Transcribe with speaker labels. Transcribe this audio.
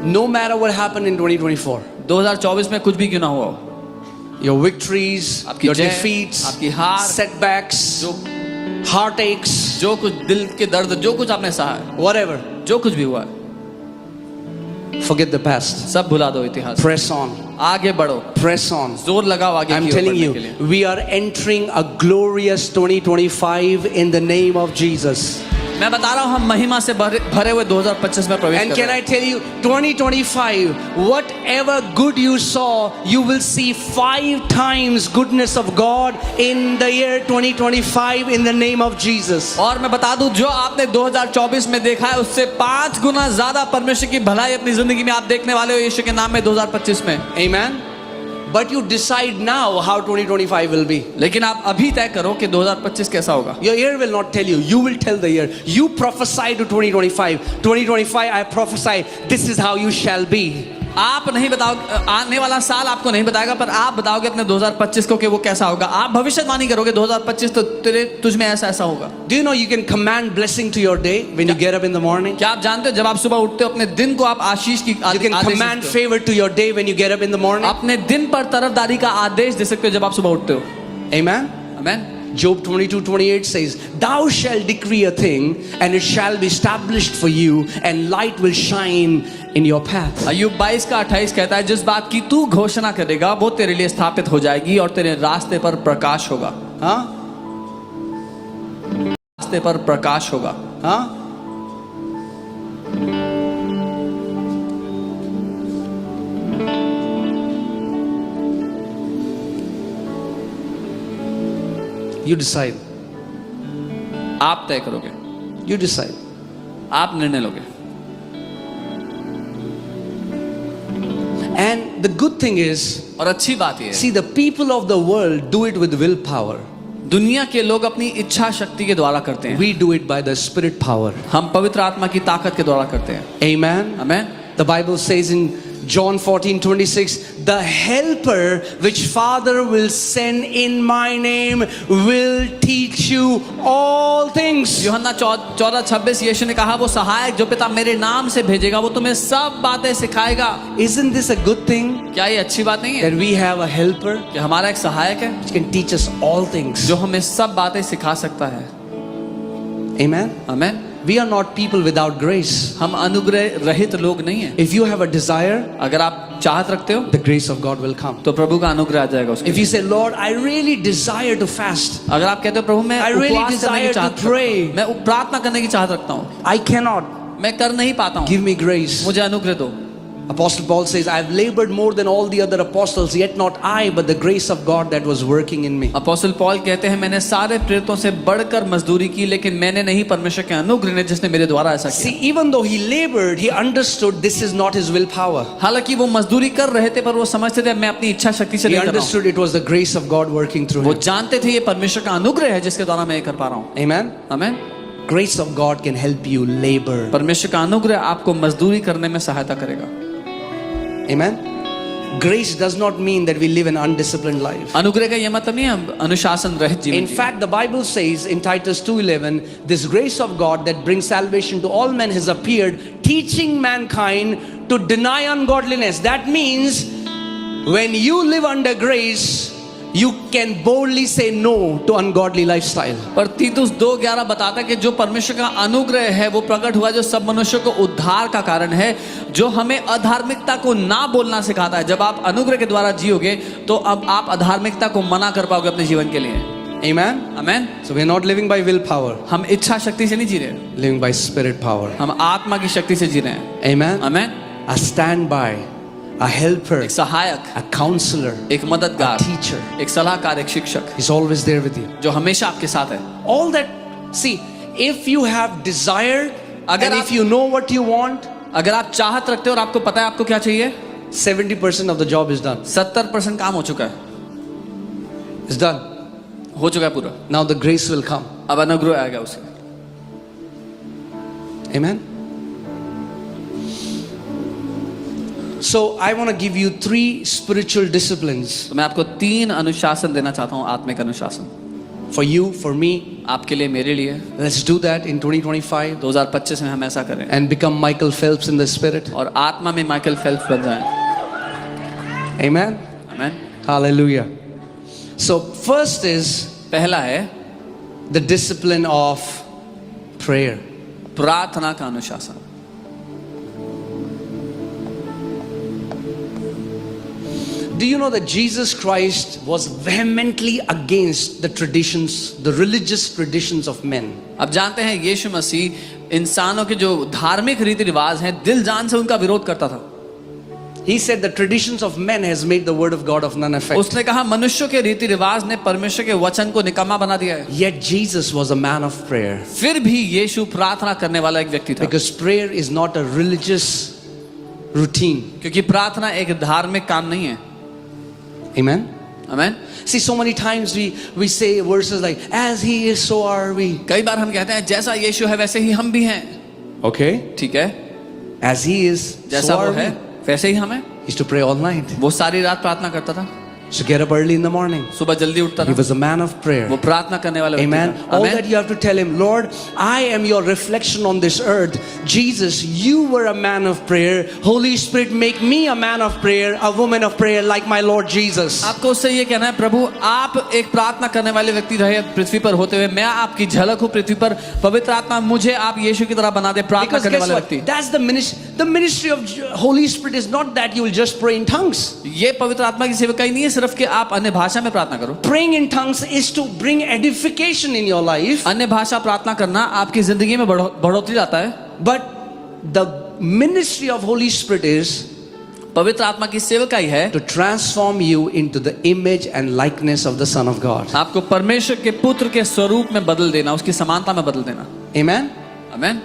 Speaker 1: No matter what happened in 2024,
Speaker 2: 2024 में कुछ भी क्यों ना हुआ हो,
Speaker 1: your victories,
Speaker 2: आपकी
Speaker 1: your
Speaker 2: जय,
Speaker 1: defeats,
Speaker 2: आपकी हार,
Speaker 1: setbacks,
Speaker 2: जो
Speaker 1: heartaches,
Speaker 2: जो कुछ दिल के दर्द, जो कुछ आपने सहा है,
Speaker 1: whatever,
Speaker 2: जो कुछ भी हुआ है,
Speaker 1: forget the past.
Speaker 2: सब भुला दो इतिहास,
Speaker 1: Press on.
Speaker 2: आगे बढ़ो,
Speaker 1: Press on.
Speaker 2: जोर लगाओ आगे
Speaker 1: I'm
Speaker 2: की ओर
Speaker 1: telling
Speaker 2: बढ़ने
Speaker 1: you,
Speaker 2: के लिए।
Speaker 1: we are entering a glorious 2025 in the name of Jesus.
Speaker 2: मैं बता रहा हूँ, हम महिमा से भरे हुए 2025 में प्रवेश
Speaker 1: And
Speaker 2: कर
Speaker 1: can
Speaker 2: रहे
Speaker 1: I tell you, 2025, whatever good you saw, you will see 5 times goodness of God in the year 2025 in the name of Jesus.
Speaker 2: हैं। और मैं बता दूं, जो आपने 2024 में देखा है उससे 5 गुना ज्यादा परमेश्वर की भलाई अपनी जिंदगी में आप देखने वाले हो यीशु के नाम में 2025 में।
Speaker 1: Amen. But you decide now how 2025 will be.
Speaker 2: लेकिन आप अभी तय करो कि 2025 कैसा होगा।
Speaker 1: Your ear will not tell you. You will tell the year. You prophesy to 2025. 2025, I prophesy, this is how you shall be.
Speaker 2: आप नहीं बताओ, आने वाला साल आपको नहीं बताएगा, पर आप बताओगे अपने 2025 को कि वो कैसा होगा। आप भविष्यवाणी करोगे 2025 तो तुझ में ऐसा ऐसा होगा।
Speaker 1: Do you know you can command blessing to your day when you get up in the morning?
Speaker 2: क्या आप जानते हो, जब आप सुबह उठते हो अपने दिन को आप आशीष की
Speaker 1: You can command favor to your day when you get up in the morning.
Speaker 2: अपने दिन पर तरफदारी का आदेश दे सकते हो जब आप सुबह उठते हो।
Speaker 1: Amen.
Speaker 2: आमीन।
Speaker 1: Job 22:28 says, Thou shall decree a thing, and it shall be established for you, and light will shine in your path.
Speaker 2: अय्यूब 22 का 28 कहता है, जिस बात की तू घोषणा करेगा वो तेरे लिए स्थापित हो जाएगी और तेरे रास्ते पर प्रकाश होगा।
Speaker 1: Huh?
Speaker 2: रास्ते पर प्रकाश होगा।
Speaker 1: Huh? You decide.
Speaker 2: आप तय करोगे,
Speaker 1: You decide.
Speaker 2: आप निर्णय लोगे।
Speaker 1: And the good thing is,
Speaker 2: और अच्छी बात यह है,
Speaker 1: see, the people of the world do it with willpower.
Speaker 2: दुनिया के लोग अपनी इच्छा शक्ति के द्वारा करते हैं,
Speaker 1: We do it by the spirit power.
Speaker 2: हम पवित्र आत्मा की ताकत के द्वारा करते हैं।
Speaker 1: Amen.
Speaker 2: आमीन।
Speaker 1: The Bible says in John 14:26, the helper which Father will send in my name will teach you all things.
Speaker 2: यूहन्ना 14:26 यीशु ने कहा, वो सहायक जो पिता मेरे नाम से भेजेगा वो तुम्हें सब बातें सिखाएगा।
Speaker 1: Isn't this a good thing
Speaker 2: क्या ये अच्छी बात नहीं है
Speaker 1: that we have a helper
Speaker 2: कि हमारा एक सहायक है
Speaker 1: which can teach us all things?
Speaker 2: जो हमें सब बातें सिखा सकता है।
Speaker 1: Amen.
Speaker 2: आमीन।
Speaker 1: We are not people without grace.
Speaker 2: हम अनुग्रह रहित लोग नहीं हैं।
Speaker 1: If you have a desire,
Speaker 2: अगर आप चाहत रखते हो
Speaker 1: the grace of God will come.
Speaker 2: तो प्रभु का अनुग्रह आ जाएगा उसके
Speaker 1: If you say, Lord, I really desire to fast,
Speaker 2: अगर आप कहते हो प्रभु मैं
Speaker 1: I really
Speaker 2: उपवास करने की
Speaker 1: desire to
Speaker 2: चाहत
Speaker 1: pray.
Speaker 2: मैं प्रार्थना करने की चाहत रखता हूँ,
Speaker 1: I cannot.
Speaker 2: मैं कर नहीं पाता हूँ,
Speaker 1: Give me grace.
Speaker 2: मुझे अनुग्रह दो।
Speaker 1: Apostle Paul says, I have labored more than all the other apostles, yet not I, but the grace of God that was working in me.
Speaker 2: Apostle Paul कहते हैं, मैंने सारे प्रेरितों से बढ़कर मजदूरी की, लेकिन मैंने नहीं, परमेश्वर के अनुग्रह ने जिसने मेरे द्वारा ऐसा
Speaker 1: See,
Speaker 2: किया।
Speaker 1: even though he labored, he understood this is not his willpower.
Speaker 2: हालांकि वो मजदूरी कर रहे थे, पर वो समझते थे मैं अपनी इच्छा शक्ति से
Speaker 1: He
Speaker 2: नहीं कर रहा हूँ।
Speaker 1: understood it was the grace of God working through
Speaker 2: वो
Speaker 1: him.
Speaker 2: जानते थे ये परमेश्वर का अनुग्रह है जिसके द्वारा मैं ये कर पा रहा हूँ।
Speaker 1: Amen.
Speaker 2: आमीन।
Speaker 1: Grace of God can help you labor.
Speaker 2: परमेश्वर का अनुग्रह आपको मजदूरी करने में सहायता करेगा।
Speaker 1: Amen. Grace does not mean that we live an undisciplined life.
Speaker 2: अनुग्रह का ये मतलब नहीं है हम अनुशासन रहित जीवन
Speaker 1: In
Speaker 2: जिएं।
Speaker 1: fact, the Bible says in Titus 2:11, this grace of God that brings salvation to all men has appeared, teaching mankind to deny ungodliness. That means when you live under grace, you can boldly say no to ungodly lifestyle.
Speaker 2: पर तीतुस 2:11 बताता है कि जो परमेश्वर का अनुग्रह है वो प्रकट हुआ जो सब मनुष्यों को उद्धार का कारण है, जो हमें अधार्मिकता को ना बोलना सिखाता है। जब आप अनुग्रह के द्वारा जियोगे तो अब आप अधार्मिकता को मना कर पाओगे अपने जीवन के लिए।
Speaker 1: Amen.
Speaker 2: आमीन।
Speaker 1: So we are not living by willpower,
Speaker 2: हम इच्छा शक्ति से नहीं जी रहे,
Speaker 1: living by spirit power.
Speaker 2: हम आत्मा की शक्ति से जी रहे हैं।
Speaker 1: Amen.
Speaker 2: आमीन।
Speaker 1: A standby, a helper,
Speaker 2: एक सहायक,
Speaker 1: a counselor,
Speaker 2: एक मददगार,
Speaker 1: a teacher
Speaker 2: एक सलाहकार, एक शिक्षक
Speaker 1: is always there with you.
Speaker 2: जो हमेशा आपके साथ है।
Speaker 1: All that, see, if you have desired
Speaker 2: अगर
Speaker 1: and
Speaker 2: आप-
Speaker 1: if you know what you want,
Speaker 2: अगर आप चाहत रखते हो और आपको पता है आपको क्या चाहिए,
Speaker 1: 70% of the job is done.
Speaker 2: 70% काम हो चुका है,
Speaker 1: It's done.
Speaker 2: हो चुका है पूरा।
Speaker 1: Now the grace will come.
Speaker 2: अब अनुग्रह आएगा उसका।
Speaker 1: Amen. So I want to give you 3 spiritual disciplines
Speaker 2: तो मैं आपको 3 अनुशासन देना चाहता हूँ, आत्मिक अनुशासन।
Speaker 1: for you, for me,
Speaker 2: आपके लिए, मेरे लिए।
Speaker 1: Let's do that in 2025
Speaker 2: 2025 में हम ऐसा करें
Speaker 1: and become Michael Phelps in the spirit.
Speaker 2: और आत्मा में माइकल फेल्प्स बन जाएं।
Speaker 1: Amen.
Speaker 2: Amen.
Speaker 1: Hallelujah. So first is
Speaker 2: पहला है
Speaker 1: the discipline of prayer.
Speaker 2: प्रार्थना का अनुशासन।
Speaker 1: Do you know that Jesus Christ was vehemently against the traditions, the religious traditions of men?
Speaker 2: अब जानते हैं यीशु मसीह इंसानों के जो धार्मिक रीति रिवाज हैं दिल जान से उनका विरोध करता था।
Speaker 1: He said the traditions of men has made the word of God of none effect.
Speaker 2: उसने कहा मनुष्यों के रीति रिवाज ने परमेश्वर के वचन को निकम्मा बना दिया है।
Speaker 1: Yet Jesus was a man of prayer.
Speaker 2: फिर भी यीशु प्रार्थना करने वाला एक व्यक्ति था।
Speaker 1: Because prayer is not a religious routine.
Speaker 2: क्योंकि प्रार्थना एक धार्मिक काम नहीं है।
Speaker 1: Amen.
Speaker 2: Amen.
Speaker 1: See, so many times we say verses like, as he is, so are we.
Speaker 2: कई बार हम कहते हैं जैसा यीशु है वैसे ही हम भी हैं।
Speaker 1: Okay.
Speaker 2: ठीक है,
Speaker 1: As he is,
Speaker 2: जैसा
Speaker 1: so
Speaker 2: वो
Speaker 1: are
Speaker 2: है
Speaker 1: we.
Speaker 2: वैसे ही हम हैं।
Speaker 1: He used to pray all night.
Speaker 2: वो सारी रात प्रार्थना करता था,
Speaker 1: So get up early in the morning.
Speaker 2: सुबह जल्दी उठता
Speaker 1: He
Speaker 2: था।
Speaker 1: was a man of prayer.
Speaker 2: वो प्रार्थना करने वाला व्यक्ति
Speaker 1: Amen.
Speaker 2: था।
Speaker 1: All
Speaker 2: amen.
Speaker 1: that you have to tell him, Lord, I am your reflection on this earth. Jesus, you were a man of prayer. Holy Spirit, make me a man of prayer, a woman of prayer like my Lord Jesus.
Speaker 2: आपको उससे ये कहना है, प्रभु आप एक प्रार्थना करने वाले व्यक्ति रहे पृथ्वी पर होते हुए, मैं आपकी झलक हूँ पृथ्वी पर। पवित्र आत्मा मुझे आप यीशु की तरह बना दे, प्रार्थना
Speaker 1: Because
Speaker 2: करने
Speaker 1: guess
Speaker 2: वाला
Speaker 1: what?
Speaker 2: व्यक्ति।
Speaker 1: That's the ministry. The ministry of Holy Spirit is not that you will just pray in tongues.
Speaker 2: ये पवित्र आत्मा की सेवकाई नहीं है सिर्फ कि आप अन्य भाषा में प्रार्थना करो।
Speaker 1: Praying in tongues is to bring edification in your life.
Speaker 2: अन्य भाषा प्रार्थना करना आपकी जिंदगी में बढ़ोतरी लाता है।
Speaker 1: But the ministry of Holy Spirit is
Speaker 2: पवित्र आत्मा की सेवकाई है
Speaker 1: to transform you into the image and likeness of the Son of God.
Speaker 2: आपको परमेश्वर के पुत्र के स्वरूप में बदल देना, उसकी समानता में बदल देना।
Speaker 1: Amen.
Speaker 2: आमेन।